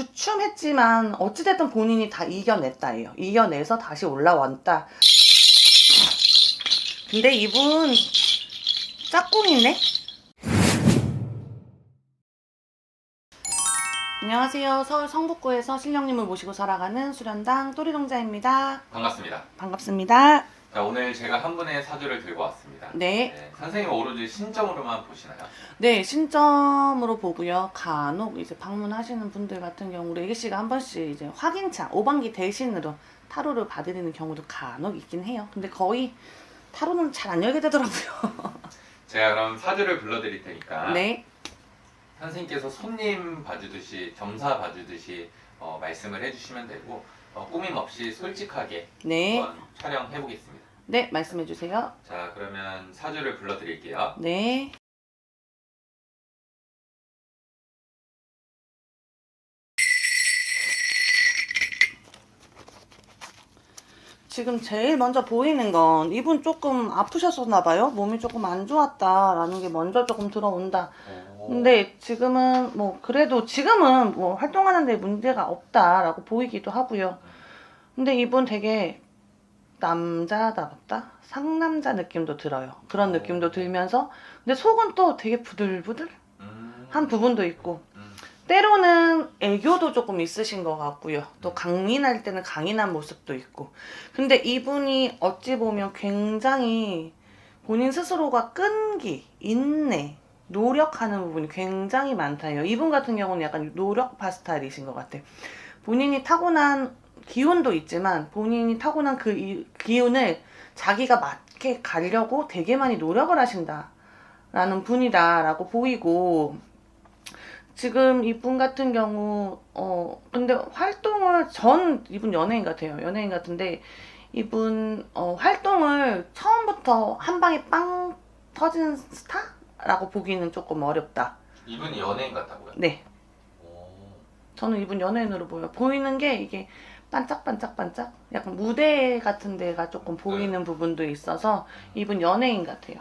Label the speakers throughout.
Speaker 1: 주춤했지만 어찌됐든 본인이 다 이겨냈다예요. 이겨내서 다시 올라왔다. 근데 이분 짝꿍이네? 안녕하세요. 서울 성북구에서 신령님을 모시고 살아가는 수련당 또리동자입니다.
Speaker 2: 반갑습니다.
Speaker 1: 반갑습니다.
Speaker 2: 자, 오늘 제가 한 분의 사주를 들고 왔습니다.
Speaker 1: 네.
Speaker 2: 선생님 오로지 신점으로만 보시나요?
Speaker 1: 네, 신점으로 보고요. 간혹 이제 방문하시는 분들 같은 경우로 애기씨가 한 번씩 이제 확인차, 오반기 대신으로 타로를 봐드리는 경우도 간혹 있긴 해요. 근데 거의 타로는 잘 안 열게 되더라고요.
Speaker 2: 제가 그럼 사주를 불러드릴 테니까
Speaker 1: 네.
Speaker 2: 선생님께서 손님 봐주듯이 점사 봐주듯이 말씀을 해주시면 되고 꾸밈 없이 솔직하게
Speaker 1: 네.
Speaker 2: 한번 촬영해 보겠습니다.
Speaker 1: 네, 말씀해 주세요.
Speaker 2: 자, 그러면 사주를 불러드릴게요.
Speaker 1: 네. 지금 제일 먼저 보이는 건 이분 조금 아프셨었나 봐요. 몸이 조금 안 좋았다라는 게 먼저 조금 들어온다. 근데 지금은 그래도 지금은 활동하는 데 문제가 없다라고 보이기도 하고요. 근데 이분 되게 남자답다? 상남자 느낌도 들어요. 그런 느낌도 들면서 근데 속은 또 되게 부들부들 한 부분도 있고 때로는 애교도 조금 있으신 것 같고요. 또 강인할 때는 강인한 모습도 있고. 근데 이분이 어찌 보면 굉장히 본인 스스로가 끈기, 인내, 노력하는 부분이 굉장히 많다요. 이분 같은 경우는 약간 노력파 스타일이신 것 같아요. 본인이 타고난 기운도 있지만 본인이 타고난 그 기운을 자기가 맞게 가려고 되게 많이 노력을 하신다라는 분이다라고 보이고 지금 이분 같은 경우 근데 활동을 이분 연예인 같아요. 연예인 같은데 이분 활동을 처음부터 한 방에 빵 터지는 스타라고 보기는 조금 어렵다.
Speaker 2: 이분이 연예인 같다고요?
Speaker 1: 네. 저는 이분 연예인으로 보여요. 보이는 게 이게 반짝반짝반짝 약간 무대 같은 데가 조금 보이는 부분도 있어서 이분 연예인 같아요.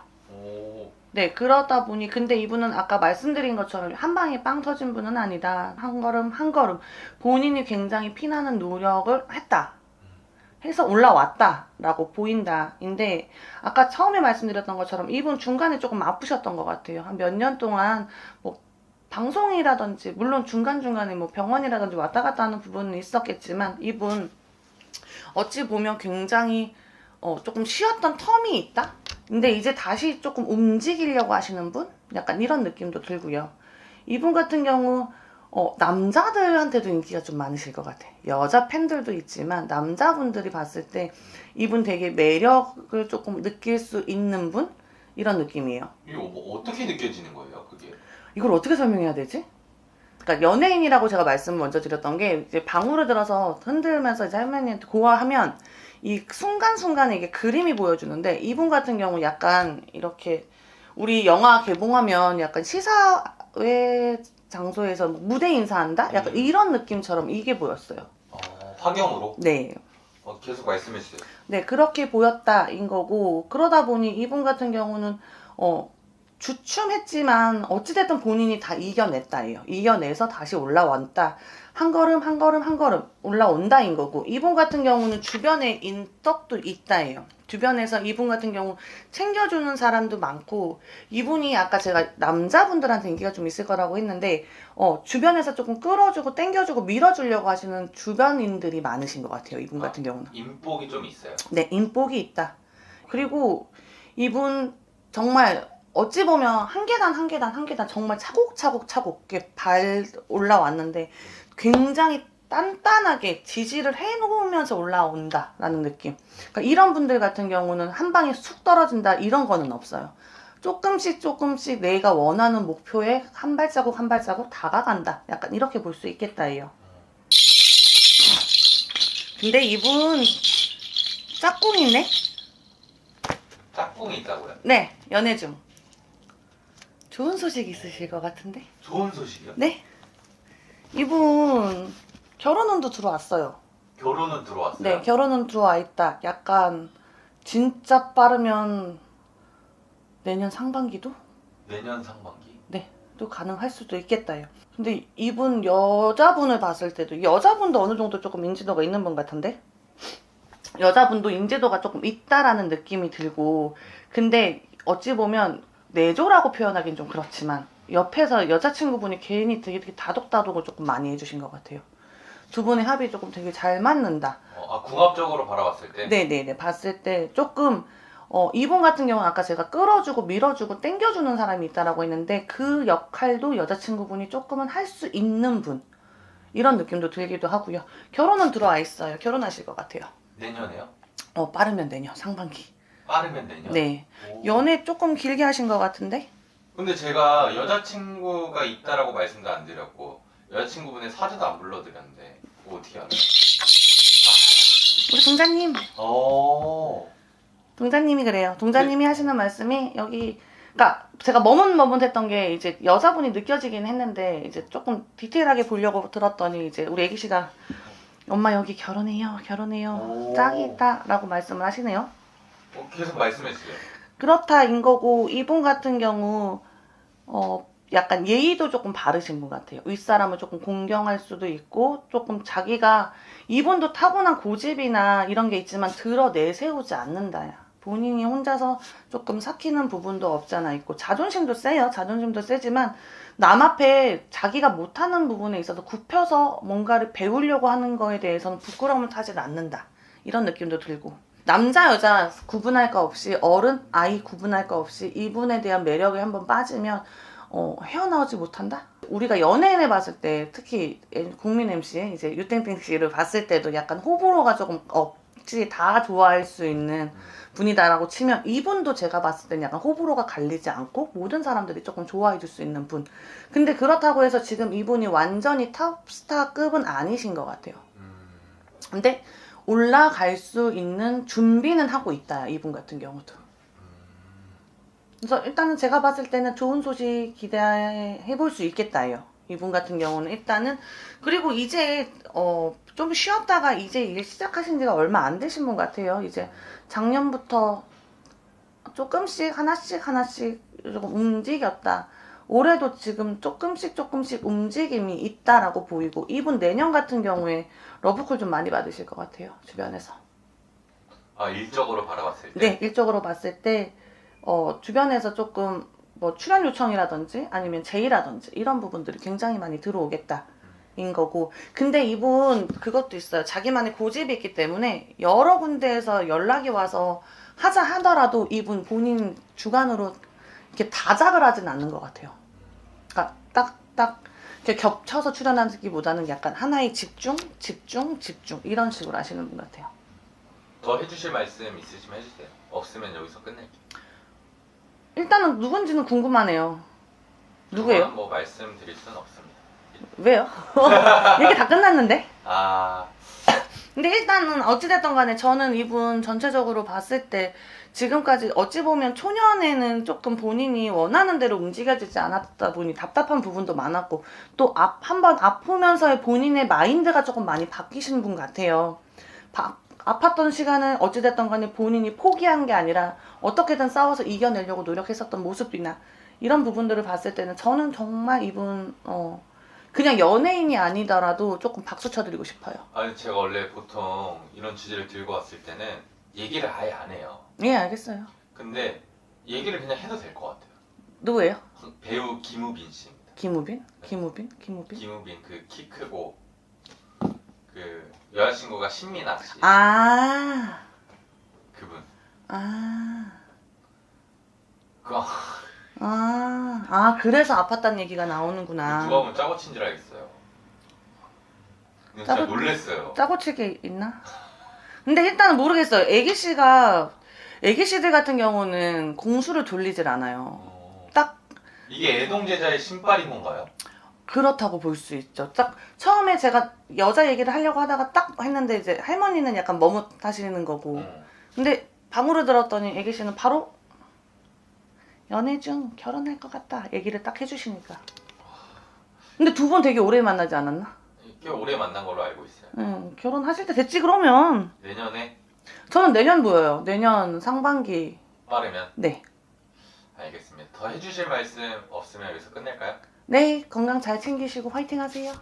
Speaker 1: 네, 그러다 보니 근데 이분은 아까 말씀드린 것처럼 한 방에 빵 터진 분은 아니다. 한 걸음 한 걸음 본인이 굉장히 피나는 노력을 했다. 해서 올라왔다라고 보인다인데 아까 처음에 말씀드렸던 것처럼 이분 중간에 조금 아프셨던 것 같아요. 한 몇 년 동안 방송이라든지 물론 중간중간에 병원이라든지 왔다 갔다 하는 부분은 있었겠지만 이분 어찌 보면 굉장히 조금 쉬었던 텀이 있다? 근데 이제 다시 조금 움직이려고 하시는 분? 약간 이런 느낌도 들고요. 이분 같은 경우 남자들한테도 인기가 좀 많으실 것 같아요. 여자 팬들도 있지만 남자분들이 봤을 때 이분 되게 매력을 조금 느낄 수 있는 분? 이런 느낌이에요.
Speaker 2: 이거 어떻게 느껴지는 거예요, 그게?
Speaker 1: 이걸 어떻게 설명해야 되지? 그러니까 연예인이라고 제가 말씀을 먼저 드렸던 게 이제 방울을 들어서 흔들면서 이제 할머니한테 고하면 이 순간순간에 이게 그림이 보여주는데 이분 같은 경우 약간 이렇게 우리 영화 개봉하면 약간 시사회 장소에서 무대 인사한다? 약간 이런 느낌처럼 이게 보였어요.
Speaker 2: 화경으로?
Speaker 1: 네.
Speaker 2: 계속 말씀해 주세요.
Speaker 1: 네, 그렇게 보였다인 거고 그러다 보니 이분 같은 경우는 주춤했지만 어찌됐든 본인이 다 이겨냈다예요. 이겨내서 다시 올라왔다. 한 걸음 한 걸음 한 걸음 올라온다인 거고 이분 같은 경우는 주변에 인덕도 있다예요. 주변에서 이분 같은 경우 챙겨주는 사람도 많고 이분이 아까 제가 남자분들한테 인기가 좀 있을 거라고 했는데 주변에서 조금 끌어주고 땡겨주고 밀어주려고 하시는 주변인들이 많으신 것 같아요. 이분 같은 경우는.
Speaker 2: 인복이 좀 있어요?
Speaker 1: 네, 인복이 있다. 그리고 이분 정말 어찌 보면 한 계단 한 계단 한 계단 정말 차곡차곡 이렇게 올라왔는데 굉장히 단단하게 지지를 해놓으면서 올라온다라는 느낌. 그러니까 이런 분들 같은 경우는 한 방에 쑥 떨어진다 이런 거는 없어요. 조금씩 조금씩 내가 원하는 목표에 한 발자국 한 발자국 다가간다. 약간 이렇게 볼 수 있겠다예요. 근데 이분 짝꿍이네?
Speaker 2: 짝꿍이 있다고요?
Speaker 1: 네, 연애 중. 좋은 소식 있으실 것 같은데?
Speaker 2: 좋은 소식이요?
Speaker 1: 네? 이분 결혼운도 들어왔어요.
Speaker 2: 결혼은 들어왔어요?
Speaker 1: 네, 결혼은 들어와 있다. 약간 진짜 빠르면 내년 상반기도?
Speaker 2: 내년 상반기?
Speaker 1: 네, 또 가능할 수도 있겠다요. 근데 이분 여자분을 봤을 때도 여자분도 어느 정도 조금 인지도가 있는 분 같은데 여자분도 인지도가 조금 있다라는 느낌이 들고 근데 어찌 보면 내조라고 표현하긴 좀 그렇지만 옆에서 여자친구분이 괜히 되게 다독다독을 조금 많이 해주신 것 같아요. 두 분의 합이 조금 되게 잘 맞는다.
Speaker 2: 궁합적으로 바라봤을 때?
Speaker 1: 네네네. 봤을 때 조금 이분 같은 경우는 아까 제가 끌어주고 밀어주고 땡겨주는 사람이 있다라고 했는데 그 역할도 여자친구분이 조금은 할 수 있는 분 이런 느낌도 들기도 하고요. 결혼은 들어와 있어요. 결혼하실 것 같아요.
Speaker 2: 내년에요?
Speaker 1: 빠르면 내년 상반기.
Speaker 2: 빠르면 내년?
Speaker 1: 네.
Speaker 2: 오.
Speaker 1: 연애 조금 길게 하신 것 같은데?
Speaker 2: 근데 제가 여자친구가 있다라고 말씀도 안 드렸고 여자친구분의 사주도 안 불러드렸는데 그거 어떻게 알아요?
Speaker 1: 우리 동자님.
Speaker 2: 오.
Speaker 1: 동자님이 그래요. 동자님이 하시는 말씀이 여기 그러니까 제가 머뭇머뭇했던 게 이제 여자분이 느껴지긴 했는데 이제 조금 디테일하게 보려고 들었더니 이제 우리 애기 씨가 엄마 여기 결혼해요
Speaker 2: 오.
Speaker 1: 짝이다 라고 말씀을 하시네요.
Speaker 2: 계속 말씀해주세요.
Speaker 1: 그렇다인 거고 이분 같은 경우 약간 예의도 조금 바르신 분 같아요. 윗사람을 조금 공경할 수도 있고 조금 자기가 이분도 타고난 고집이나 이런 게 있지만 드러 내세우지 않는다야. 본인이 혼자서 조금 삭히는 부분도 없잖아 있고 자존심도 세요. 자존심도 세지만 남 앞에 자기가 못하는 부분에 있어서 굽혀서 뭔가를 배우려고 하는 거에 대해서는 부끄러움을 타지 않는다. 이런 느낌도 들고 남자 여자 구분할 거 없이 어른 아이 구분할 거 없이 이분에 대한 매력에 한번 빠지면 헤어나오지 못한다? 우리가 연예인을 봤을 때 특히 국민 MC 이제 유땡땡 씨를 봤을 때도 약간 호불호가 조금 없지 다 좋아할 수 있는 분이다라고 치면 이분도 제가 봤을 때는 약간 호불호가 갈리지 않고 모든 사람들이 조금 좋아해 줄 수 있는 분. 근데 그렇다고 해서 지금 이분이 완전히 탑스타급은 아니신 것 같아요. 근데 올라갈 수 있는 준비는 하고 있다. 이분 같은 경우도. 그래서 일단은 제가 봤을 때는 좋은 소식 기대해 볼 수 있겠다요. 이분 같은 경우는 일단은 그리고 이제 좀 쉬었다가 이제 일 시작하신 지가 얼마 안 되신 분 같아요. 이제 작년부터 조금씩 하나씩 조금 움직였다. 올해도 지금 조금씩 움직임이 있다라고 보이고 이분 내년 같은 경우에 러브콜 좀 많이 받으실 것 같아요. 주변에서.
Speaker 2: 일적으로 바라봤을 때?
Speaker 1: 네, 일적으로 봤을 때 주변에서 조금 뭐 출연 요청이라든지 아니면 제의라든지 이런 부분들이 굉장히 많이 들어오겠다 인 거고 근데 이분 그것도 있어요. 자기만의 고집이 있기 때문에 여러 군데에서 연락이 와서 하자 하더라도 이분 본인 주관으로 이렇게 다작을 하진 않는 것 같아요. 그러니까 딱 이렇게 겹쳐서 출연하기보다는 약간 하나의 집중 이런 식으로 하시는 분 같아요.
Speaker 2: 더 해주실 말씀 있으시면 해주세요. 없으면 여기서 끝낼게요.
Speaker 1: 일단은 누군지는 궁금하네요. 누구예요?
Speaker 2: 저는 뭐 말씀드릴 수는 없습니다.
Speaker 1: 왜요? 얘기 다 끝났는데?
Speaker 2: 아,
Speaker 1: 근데 일단은 어찌됐든 간에 저는 이분 전체적으로 봤을 때 지금까지 어찌 보면 초년에는 조금 본인이 원하는 대로 움직여지지 않았다 보니 답답한 부분도 많았고 또 한번 아프면서의 본인의 마인드가 조금 많이 바뀌신 분 같아요. 아팠던 시간은 어찌됐든 간에 본인이 포기한 게 아니라 어떻게든 싸워서 이겨내려고 노력했었던 모습이나 이런 부분들을 봤을 때는 저는 정말 이분 그냥 연예인이 아니더라도 조금 박수 쳐드리고 싶어요.
Speaker 2: 아니 제가 원래 보통 이런 주제를 들고 왔을 때는 얘기를 아예 안 해요.
Speaker 1: 예, 알겠어요.
Speaker 2: 근데 얘기를 그냥 해도 될 것 같아요.
Speaker 1: 누구예요?
Speaker 2: 배우 김우빈 씨입니다.
Speaker 1: 김우빈?
Speaker 2: 김우빈 그 키 크고 그 여자친구가 신민아 씨.
Speaker 1: 아,
Speaker 2: 그분.
Speaker 1: 그래서 아팠다는 얘기가 나오는구나.
Speaker 2: 누가 보면 짜고 친 줄 알겠어요. 진짜
Speaker 1: 짜고-
Speaker 2: 놀랬어요.
Speaker 1: 짜고 치기 있나? 근데 일단은 모르겠어요. 애기 씨들 같은 경우는 공수를 돌리질 않아요. 딱
Speaker 2: 이게 애동제자의 신발인 건가요?
Speaker 1: 그렇다고 볼 수 있죠. 딱 처음에 제가 여자 얘기를 하려고 하다가 딱 했는데 이제 할머니는 약간 머뭇하시는 거고. 근데 방으로 들었더니 애기 씨는 바로 연애 중 결혼할 것 같다 얘기를 딱 해주시니까. 근데 두 분 되게 오래 만나지 않았나?
Speaker 2: 꽤 오래 만난 걸로 알고 있어요.
Speaker 1: 결혼하실 때 됐지 그러면.
Speaker 2: 내년에
Speaker 1: 저는 내년 보여요. 내년 상반기.
Speaker 2: 빠르면
Speaker 1: 네.
Speaker 2: 알겠습니다. 더 해주실 말씀 없으면 여기서 끝낼까요?
Speaker 1: 네, 건강 잘 챙기시고 화이팅 하세요.